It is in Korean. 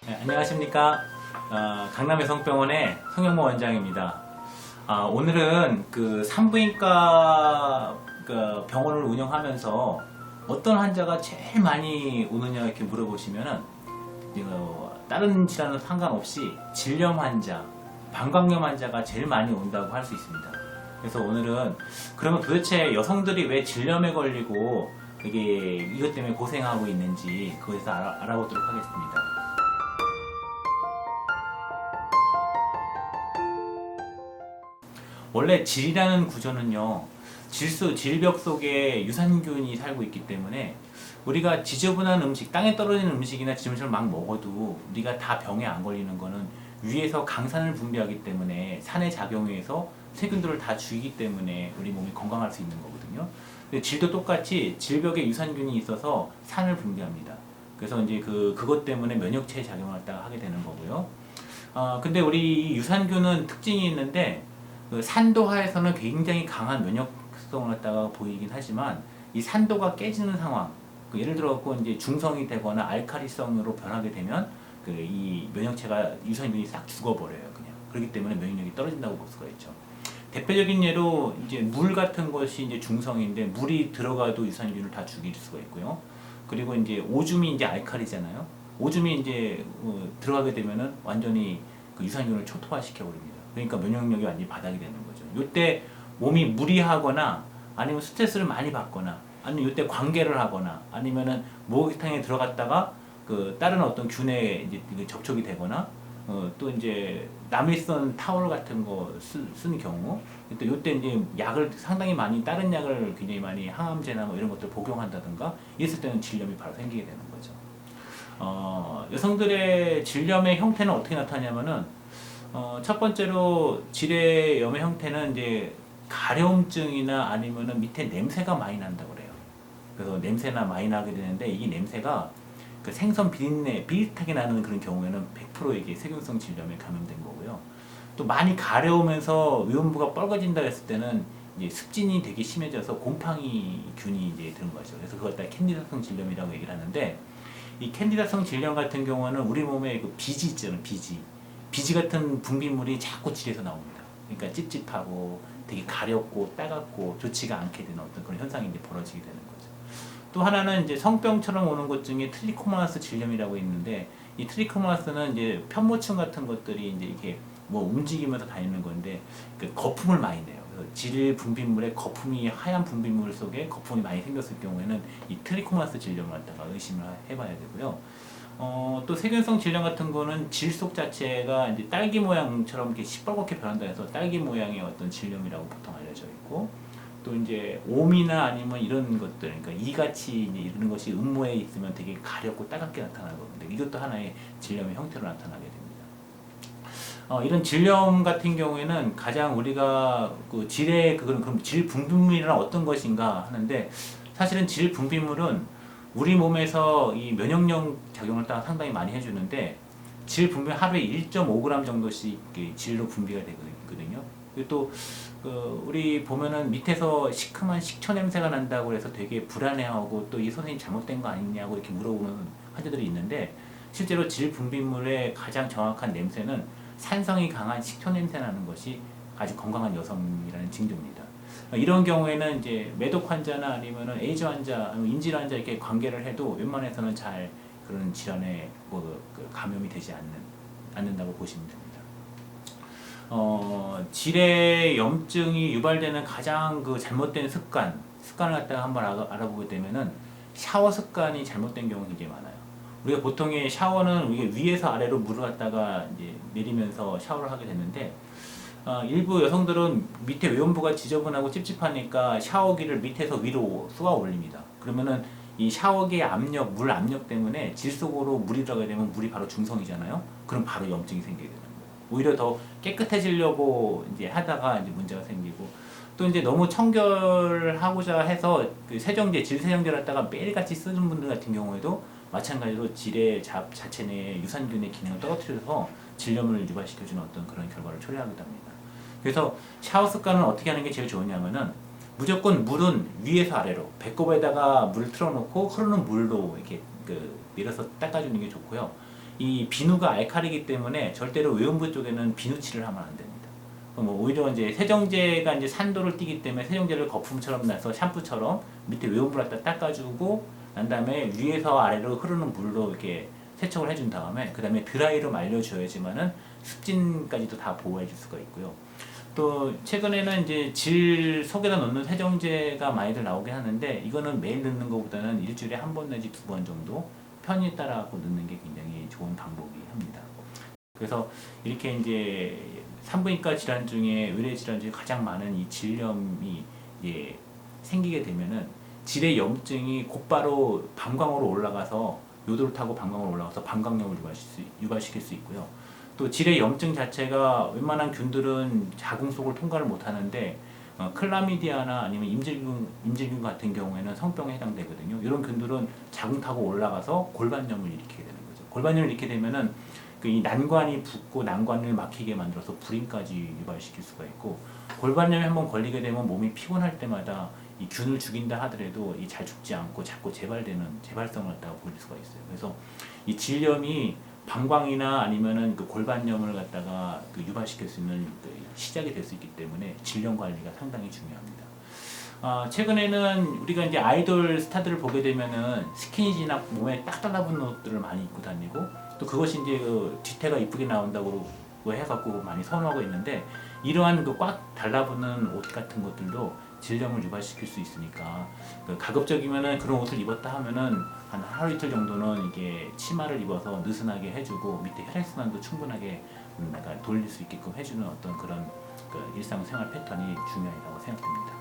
네, 안녕하십니까. 강남의 성병원의 성형모 원장입니다. 오늘은 그 산부인과 그 병원을 운영하면서 어떤 환자가 제일 많이 오느냐 이렇게 물어보시면은 다른 질환은 상관없이 질염 환자, 방광염 환자가 제일 많이 온다고 할 수 있습니다. 그래서 오늘은 그러면 도대체 여성들이 왜 질염에 걸리고 이게 이것 때문에 고생하고 있는지 그것에서 알아보도록 하겠습니다. 원래 질이라는 구조는요, 질벽 속에 유산균이 살고 있기 때문에 우리가 지저분한 음식, 땅에 떨어지는 음식이나 지저분을 막 먹어도 우리가 다 병에 안 걸리는 거는 위에서 강산을 분비하기 때문에 산의 작용에 의해서 세균들을 다 죽이기 때문에 우리 몸이 건강할 수 있는 거거든요. 근데 질도 똑같이 질벽에 유산균이 있어서 산을 분비합니다. 그래서 이제 그것 때문에 면역체의 작용을 갖다가 하게 되는 거고요. 근데 우리 이 유산균은 특징이 있는데 그 산도하에서는 굉장히 강한 면역성을 갖다가 보이긴 하지만 이 산도가 깨지는 상황, 예를 들어 이제 중성이 되거나 알칼리성으로 변하게 되면 이 면역체가 유산균이 싹 죽어버려요, 그냥. 그렇기 때문에 면역력이 떨어진다고 볼 수가 있죠. 대표적인 예로 이제 물 같은 것이 이제 중성인데 물이 들어가도 유산균을 다 죽일 수가 있고요. 그리고 이제 오줌이 이제 알칼리잖아요. 오줌이 이제 들어가게 되면은 완전히 그 유산균을 초토화시켜 버립니다. 그러니까 면역력이 완전히 바닥이 되는 거죠. 이때 몸이 무리하거나 아니면 스트레스를 많이 받거나 아니면 이때 관계를 하거나 아니면은 목욕탕에 들어갔다가 그 다른 어떤 균에 이제 접촉이 되거나 또 이제 남이 쓴 타월 같은 거 쓰는 경우 이때 이제 약을 상당히 많이 다른 약을 굉장히 많이 항암제나 뭐 이런 것들 복용한다든가 이랬을 때는 질염이 바로 생기게 되는 거죠. 여성들의 질염의 형태는 어떻게 나타나냐면은 첫 번째로 질의 염의 형태는 이제 가려움증이나 아니면은 밑에 냄새가 많이 난다고 그래요. 그래서 냄새나 많이 나게 되는데 이 냄새가 그 생선 비린내 비슷하게 나는 그런 경우에는 100% 이게 세균성 질염에 감염된 거고요. 또 많이 가려우면서 위험부가 뻘거진다 했을 때는 이제 습진이 되게 심해져서 곰팡이 균이 이제 드는 거죠. 그래서 그걸 다 캔디다성 질염이라고 얘기를 하는데 이 캔디다성 질염 같은 경우는 우리 몸에 그 비지 있잖아요, 비지 같은 분비물이 자꾸 질에서 나옵니다. 그러니까 찝찝하고 되게 가렵고 따갑고 좋지가 않게 되는 어떤 그런 현상이 이제 벌어지게 되는 거죠. 또 하나는 이제 성병처럼 오는 것 중에 트리코모나스 질염이라고 있는데 이 트리코모나스는 이제 편모층 같은 것들이 이제 이렇게 뭐 움직이면서 다니는 건데 그 거품을 많이 내요. 그래서 질 분비물에 거품이 하얀 분비물 속에 거품이 많이 생겼을 경우에는 이 트리코모나스 질염을 갖다가 의심을 해봐야 되고요. 또 세균성 질염 같은 거는 질 속 자체가 이제 딸기 모양처럼 이렇게 시뻘겋게 변한다 해서 딸기 모양의 어떤 질염이라고 보통 알려져 있고 또 이제 옴이나 아니면 이런 것들, 그러니까 이같이 이제 이런 것이 음모에 있으면 되게 가렵고 따갑게 나타나거든요. 이것도 하나의 질염의 형태로 나타나게 됩니다. 이런 질염 같은 경우에는 가장 우리가 그 질의 그럼 질 분비물이란 어떤 것인가 하는데 사실은 질 분비물은 우리 몸에서 이 면역력 작용을 상당히 많이 해주는데 질 분비 하루에 1.5g 정도씩 질로 분비가 되거든요. 그리고 또 우리 보면은 밑에서 시큼한 식초 냄새가 난다고 해서 되게 불안해하고 또 이 선생님 잘못된 거 아니냐고 이렇게 물어보는 환자들이 있는데 실제로 질 분비물의 가장 정확한 냄새는 산성이 강한 식초 냄새 나는 것이 아주 건강한 여성이라는 징조입니다. 이런 경우에는 이제 매독 환자나 아니면은 에이즈 환자, 인질 환자 이렇게 관계를 해도 웬만해서는 잘 그런 질환에 감염이 되지 않는다고 보시면 됩니다. 질의 염증이 유발되는 가장 잘못된 습관을 갖다가 한번 알아보게 되면은 샤워 습관이 잘못된 경우가 굉장히 많아요. 우리가 보통의 샤워는 우리가 위에서 아래로 물을 갖다가 이제 내리면서 샤워를 하게 되는데 일부 여성들은 밑에 외연부가 지저분하고 찝찝하니까 샤워기를 밑에서 위로 쏘아 올립니다. 그러면은 이 샤워기의 압력, 물 압력 때문에 질 속으로 물이 들어가게 되면 물이 바로 중성이잖아요. 그럼 바로 염증이 생기게 되는 거예요. 오히려 더 깨끗해지려고 이제 하다가 이제 문제가 생기고 또 이제 너무 청결하고자 해서 그 세정제, 질 세정제를 갖다가 매일같이 쓰는 분들 같은 경우에도 마찬가지로 질의 자체 내에 유산균의 기능을 떨어뜨려서 질염을 유발시켜주는 어떤 그런 결과를 초래하기도 합니다. 그래서 샤워 습관은 어떻게 하는 게 제일 좋으냐면은 무조건 물은 위에서 아래로 배꼽에다가 물을 틀어놓고 흐르는 물로 이렇게 내려서 닦아주는 게 좋고요. 이 비누가 알칼리이기 때문에 절대로 외음부 쪽에는 비누칠을 하면 안 됩니다. 뭐 오히려 이제 세정제가 이제 산도를 띠기 때문에 세정제를 거품처럼 나서 샴푸처럼 밑에 외음부를 갖다 닦아주고 난 다음에 위에서 아래로 흐르는 물로 이렇게 세척을 해준 다음에 그 다음에 드라이로 말려줘야지만은 습진까지도 다 보호해 줄 수가 있고요. 또 최근에는 이제 질 속에다 넣는 세정제가 많이들 나오긴 하는데 이거는 매일 넣는 것보다는 일주일에 한 번 내지 두 번 정도 편의에 따라 넣는 게 굉장히 좋은 방법이 합니다. 그래서 이렇게 이제 산부인과 질환 중에 의뢰 질환 중에 가장 많은 이 질염이 이제 생기게 되면은 질의 염증이 곧바로 방광으로 올라가서 요도를 타고 방광으로 올라가서 방광염을 유발시킬 수 있고요. 또 질의 염증 자체가 웬만한 균들은 자궁 속을 통과를 못하는데 클라미디아나 아니면 임질균 같은 경우에는 성병에 해당되거든요. 이런 균들은 자궁 타고 올라가서 골반염을 일으키게 되는 거죠. 골반염을 일으키게 되면은 이 난관이 붓고 난관을 막히게 만들어서 불임까지 유발시킬 수가 있고, 골반염에 한번 걸리게 되면 몸이 피곤할 때마다 이 균을 죽인다 하더라도 이 잘 죽지 않고 자꾸 재발성을 갖다가 보일 수가 있어요. 그래서 이 질염이 방광이나 아니면은 그 골반염을 갖다가 그 유발시킬 수 있는 그 시작이 될 수 있기 때문에 질염 관리가 상당히 중요합니다. 최근에는 우리가 이제 아이돌 스타들을 보게 되면은 스키니지나 몸에 딱 달라붙는 옷들을 많이 입고 다니고, 또 그것이 이제 그 뒤태가 이쁘게 나온다고 해갖고 많이 선호하고 있는데, 이러한 그 꽉 달라붙는 옷 같은 것들도 질염을 유발시킬 수 있으니까 그 가급적이면은 그런 옷을 입었다 하면은 한 하루 이틀 정도는 이게 치마를 입어서 느슨하게 해주고 밑에 혈액순환도 충분하게 돌릴 수 있게끔 해주는 어떤 그런 그 일상생활 패턴이 중요하다고 생각됩니다.